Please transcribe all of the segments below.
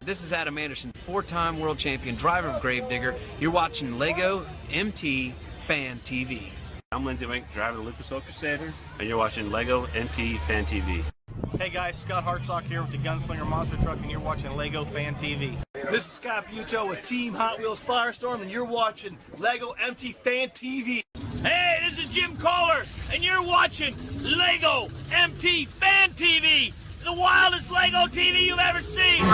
This is Adam Anderson, four-time world champion, driver of Gravedigger. You're watching LEGO MT Fan TV. I'm Lindsey Wink, driver of the Lucas Oil Crusader, and you're watching LEGO MT Fan TV. Hey guys, Scott Hartsock here with the Gunslinger Monster Truck, and you're watching LEGO Fan TV. This is Scott Buto with Team Hot Wheels Firestorm, and you're watching LEGO MT Fan TV. Hey, this is Jim Kohler, and you're watching LEGO MT Fan TV, the wildest LEGO TV you've ever seen.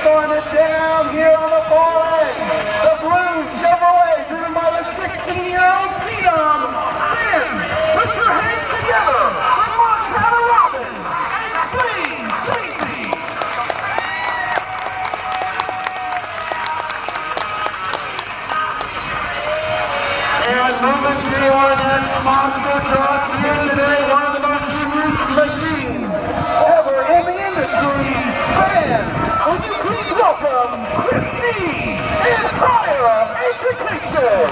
Starting it down here on the far end. The blue Chevrolet, driven by the 16-year-old Theon. Put your hands together for Montana Robbins and Clean Tracy. And moving to our next monster truck here today, one of the most unique machines ever in the industry. Would you please welcome Christy and Tyra Education?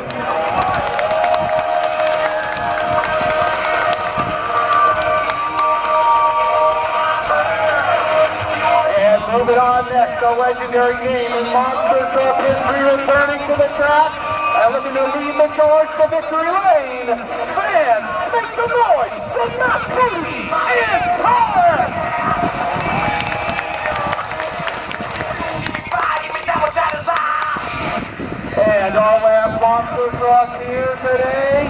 And moving on next, the legendary game in monster truck history, returning to the track and looking to lead the charge to victory lane. Fans, make the noise for Matt Cody and Tyra! And our last monster truck here today,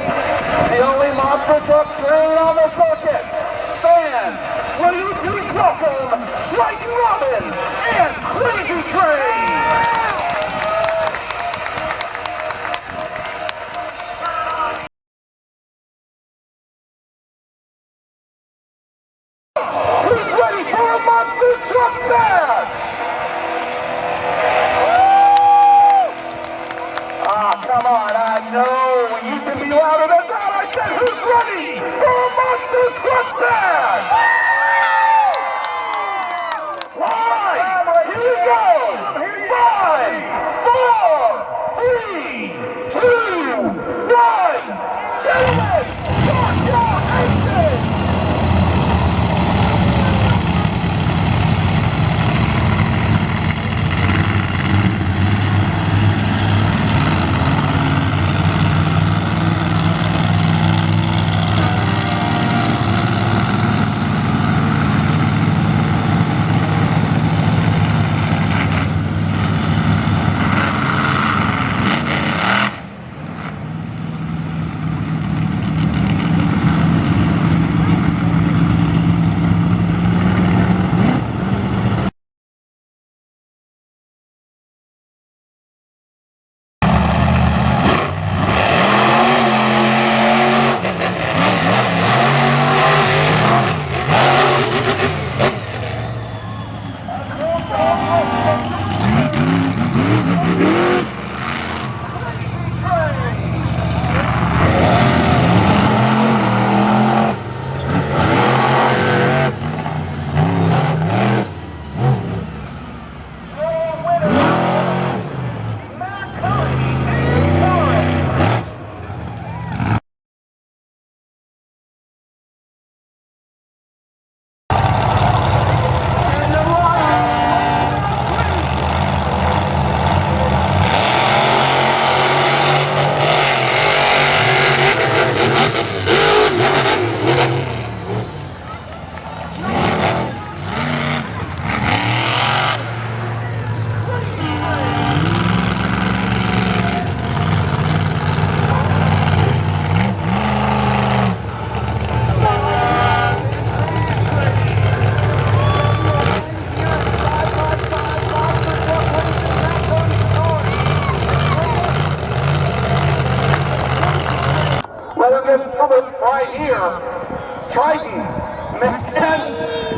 the only monster truck train on the circuit. Fans, will you please welcome Triton Robbins and Crazy Train? Who's ready for a monster truck match? Come on, I know you can be louder than that. I said, who's ready for a monster truck match? All right, here we go. 5, 4, 3, 2, 1. Gentlemen, start your engines. moment right here. Triton, man,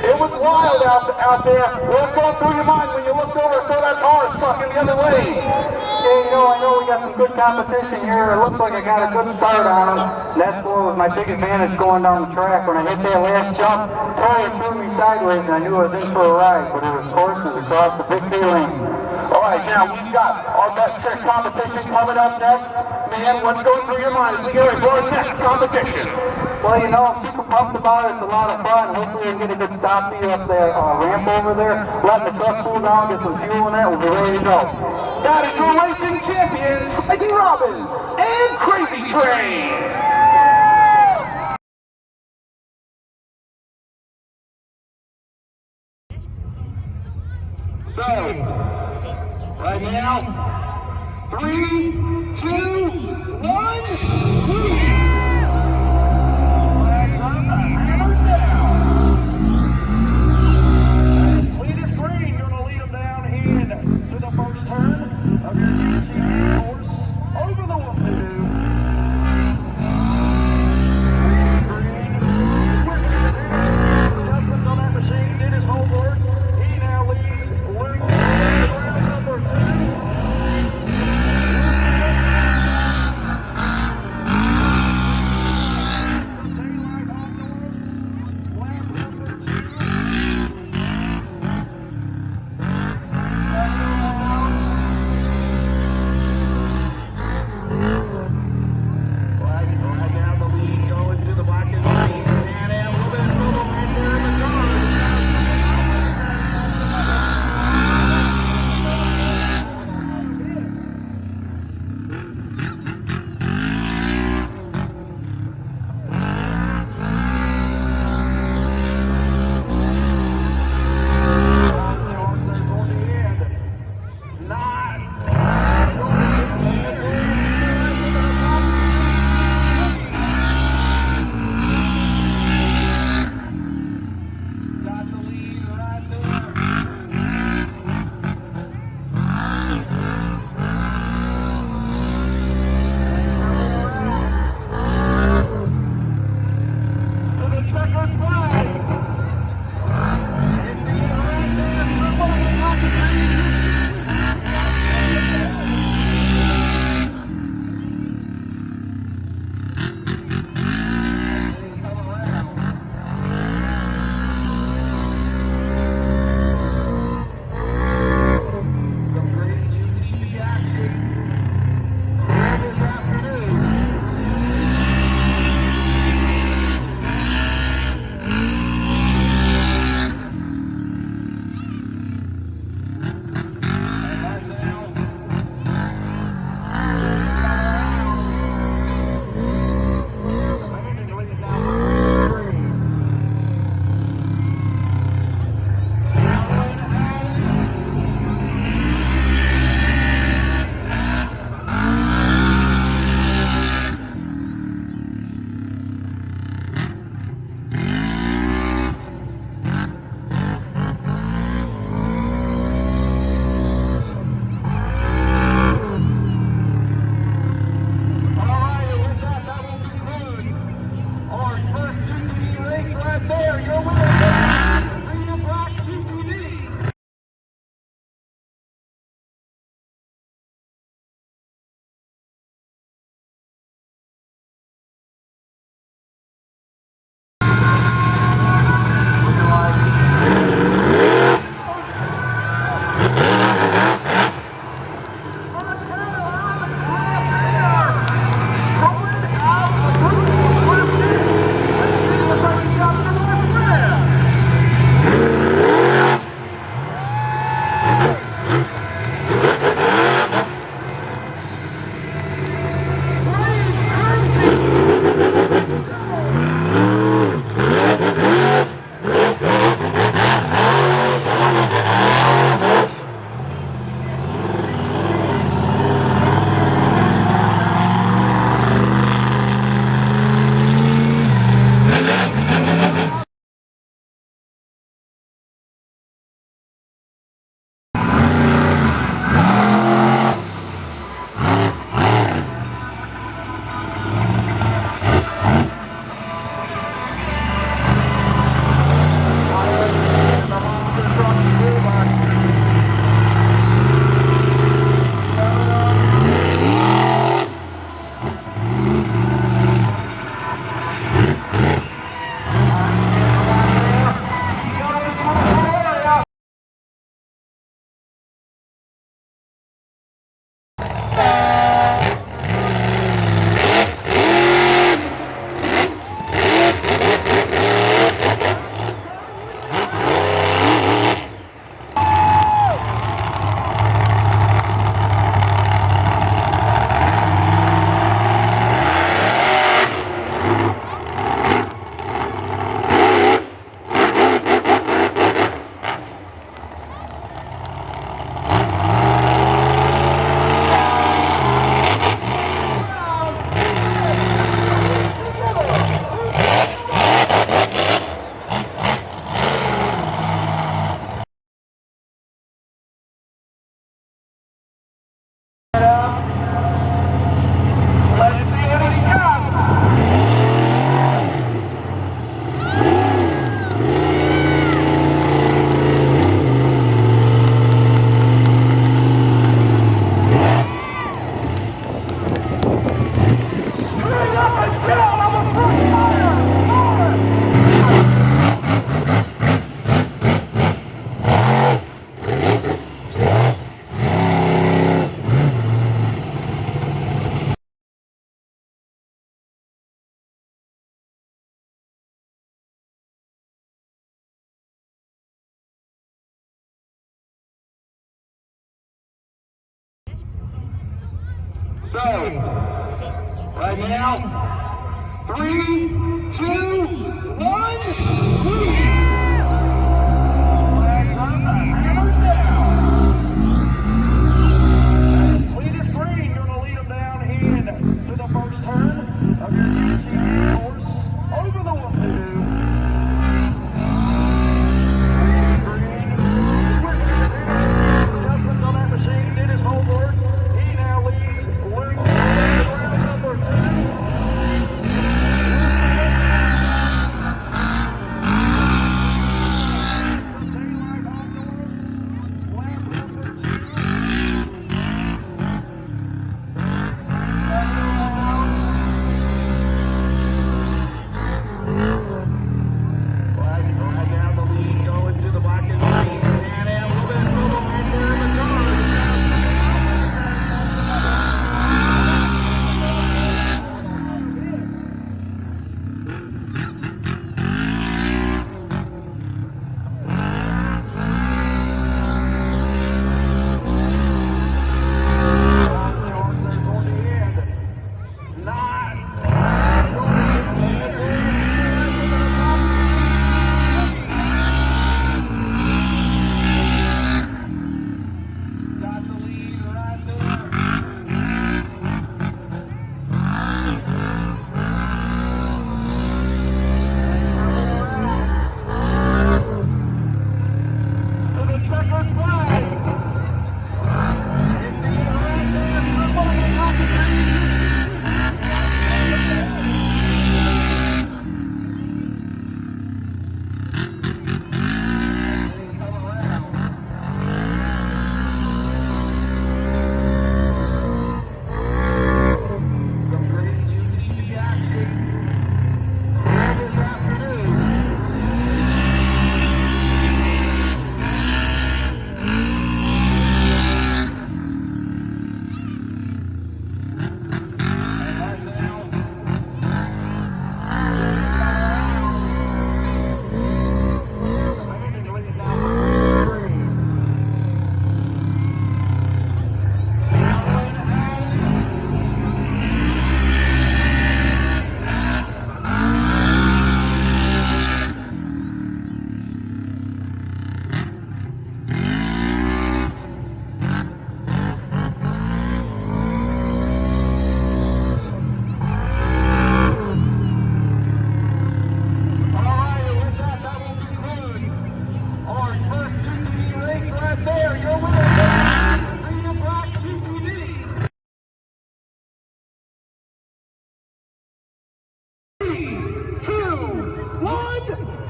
it was wild out there. What's going through your mind when you looked over and saw that car sucking the other way? Yeah, I know we got some good competition here. It looks like I got a good start on them. That's what was my big advantage going down the track. When I hit that last jump, Toya threw me sideways and I knew I was in for a ride, but it was horses across the big ceiling. All right, now we've got our best trick competition coming up next. Man, what's going through your mind as we get ready for our next competition? Well, you know, I'm super pumped about it. It's a lot of fun. Hopefully we can get a good stop here up the ramp over there. Let the truck cool down, get some fuel in it, we'll be ready to go. That is your racing champions, Eddie Robbins and Crazy Train. So, right now, 3, 2, 1, legs up, hammer down. Cletus Green gonna lead them down into the first turn of your DTV course over the Whoop-de-Doo. Adjustments on that machine, did his homework. He now leads Luke round number 2. So, right now, 3, 2, 1, flags up, hammer down. Cletus Green gonna lead them down into the first turn of your UTV course over the Whoop-De-Doo. Adjustments on that machine, did his homework. He now leads Luke round number 2.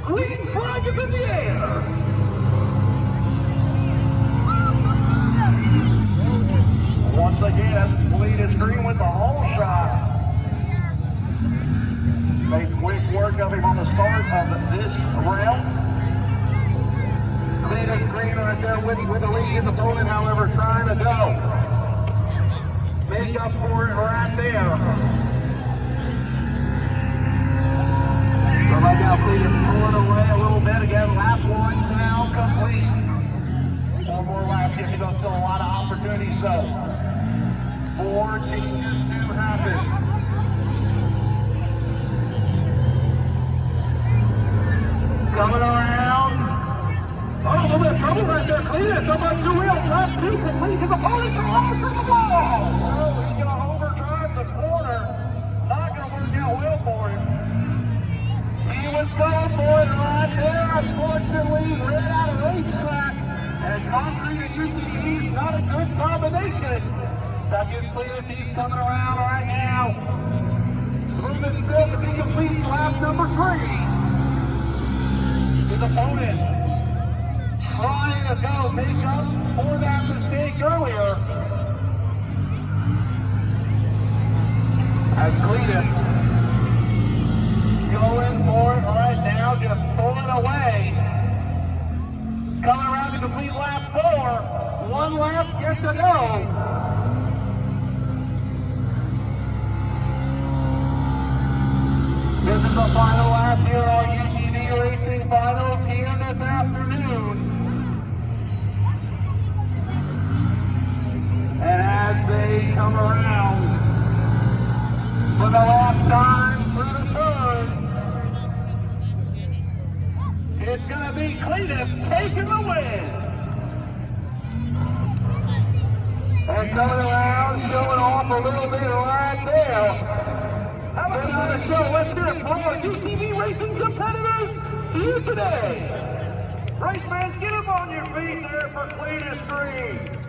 Green flag is in the air. Once again, that's Cletus Green with the hole shot. Made quick work of him on the start of this round. Cletus Green right there with the lead in the opponent, however, trying to go. Make up for it right there. So right now, Cletus pulling away a little bit again. Lap one now complete. 4 more laps yet to go. Still a lot of opportunities though. 4 changes to happen. Coming around. Oh, a little bit of trouble right there. Cletus up on 2 wheels. Lap 2 complete. His opponent's off to the wall. Oh, he's going to overdrive the corner. Not going to work out well for him. He was going for it right there. Unfortunately, ran out of racetrack. And concrete and UTV is not a good combination. Second Cletus, he's coming around right now. Moving still to be complete lap number 3. His opponent trying to go make up for that mistake earlier. As Cletus going for it right now, just pulling away. Coming around to complete lap 4. 1 lap yet to go. This is the final lap here at our UTV Racing Finals here this afternoon. And as they come around, for the last time through the turns. It's going to be Cletus taking the win. And coming around, showing off a little bit right there. How about another show? Let's hear it for our GTV racing competitors here today. Race fans, get up on your feet there for Cletus Green.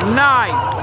9,